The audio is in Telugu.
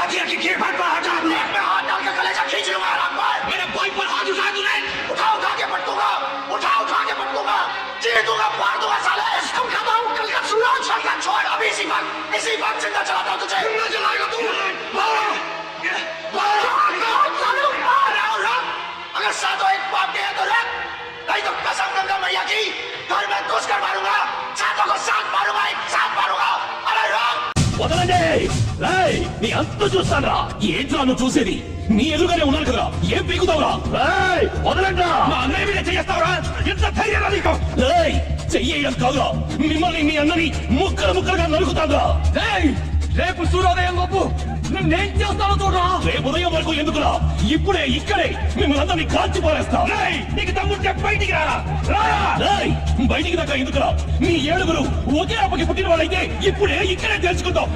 आखिर की कीमत पर हटा दूं। मैं हाथ डाल के कलेजा खींच लूंगा आराम पर। मेरे भाई पर हाथ उठा तूने। उठा के पटकूंगा, उठा के पटकूंगा, चीर दूंगा, फाड़ दूंगा साले। इसको खाता हूँ कल का सूरज। छक्का छोड़ अभी इसी वक्त जिंदा चलाता हूँ तुझे। जिंदा चलाएगा तू? अगर सातों एक बाप के हैं तो रख, नहीं तो कसम गंगा मैया की घर में घुस कर मारूंगा। सातों को साथ मारूंगा, एक साथ मारूंगा। अरे रख వదలండి. రేయ్, నీ అంత చూస్తానరా. ఏంట్రా నువ్వు చూసేది? నీ ఎదురుగానే ఉన్నాను కదరా, ఏం పీకుతావురా? రేయ్, వదలండ్రా. మా అన్నయ్య మీద చేస్తావురా? ఎంత ధైర్యం నీకు? రేయ్, చెయ్యడం కాదురా, మిమ్మల్ని మీ అన్నని ముక్కలుగా నరుకుతాంరా. రేయ్, రేపు సూర్యోదయం లోపు నేనేం చేస్తానో చూడరా. రేపు ఉదయం వరకు ఎందుకురా, ఇప్పుడే ఇక్కడే మిమ్మల్ని అందరినీ కాల్చి పారేస్తా. రేయ్, నీకు తమ్ముంటే బయటికి రా. రేయ్, బయటికి దాకా ఎందుకురా? మీ ఏడుగురు ఒకే అప్పకి పుట్టిన వాళ్ళైతే ఇప్పుడే ఇక్కడే తెలుసుకుందాం.